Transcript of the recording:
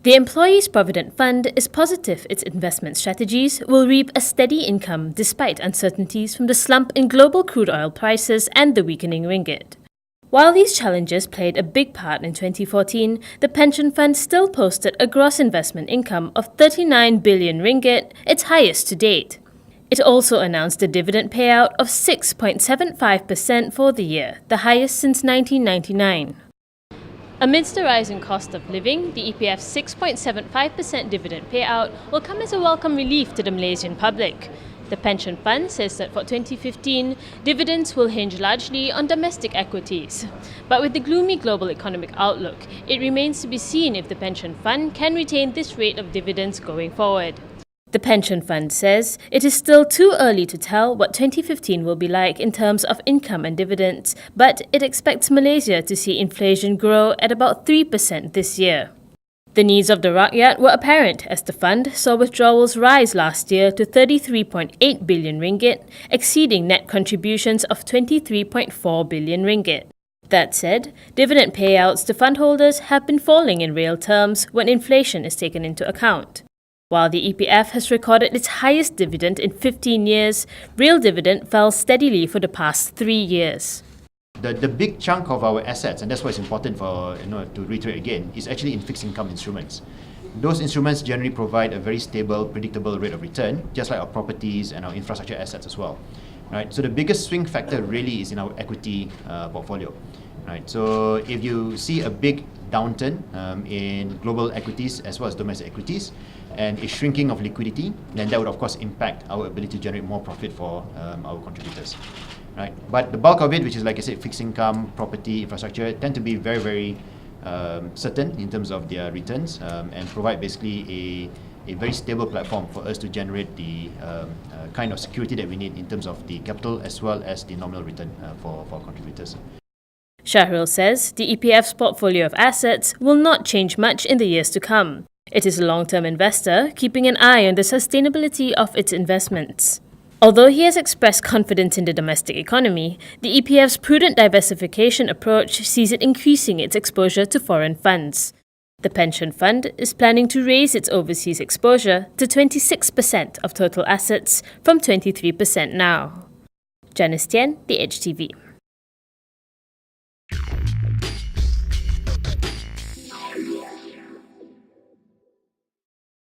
The Employees Provident Fund is positive its investment strategies will reap a steady income despite uncertainties from the slump in global crude oil prices and the weakening ringgit. While these challenges played a big part in 2014, the pension fund still posted a gross investment income of 39 billion ringgit, its highest to date. It also announced a dividend payout of 6.75% for the year, the highest since 1999. Amidst the rising cost of living, the EPF's 6.75% dividend payout will come as a welcome relief to the Malaysian public. The pension fund says that for 2015, dividends will hinge largely on domestic equities. But with the gloomy global economic outlook, it remains to be seen if the pension fund can retain this rate of dividends going forward. The pension fund says it is still too early to tell what 2015 will be like in terms of income and dividends, but it expects Malaysia to see inflation grow at about 3% this year. The needs of the rakyat were apparent as the fund saw withdrawals rise last year to 33.8 billion ringgit, exceeding net contributions of 23.4 billion ringgit. That said, dividend payouts to fund holders have been falling in real terms when inflation is taken into account. While the EPF has recorded its highest dividend in 15 years, real dividend fell steadily for the past 3 years. The big chunk of our assets, and that's why it's important for to reiterate again, is actually in fixed income instruments. Those instruments generally provide a very stable, predictable rate of return, just like our properties and our infrastructure assets as well. Right? So the biggest swing factor really is in our equity portfolio. Right? So if you see a big downturn in global equities as well as domestic equities and a shrinking of liquidity, then that would of course impact our ability to generate more profit for our contributors. Right? But the bulk of it, which is like I said, fixed income, property, infrastructure, tend to be very, very certain in terms of their returns and provide basically a very stable platform for us to generate the kind of security that we need in terms of the capital as well as the nominal return for contributors. Shahril says the EPF's portfolio of assets will not change much in the years to come. It is a long-term investor, keeping an eye on the sustainability of its investments. Although he has expressed confidence in the domestic economy, the EPF's prudent diversification approach sees it increasing its exposure to foreign funds. The pension fund is planning to raise its overseas exposure to 26% of total assets from 23% now. Janice Tian, The Edge TV.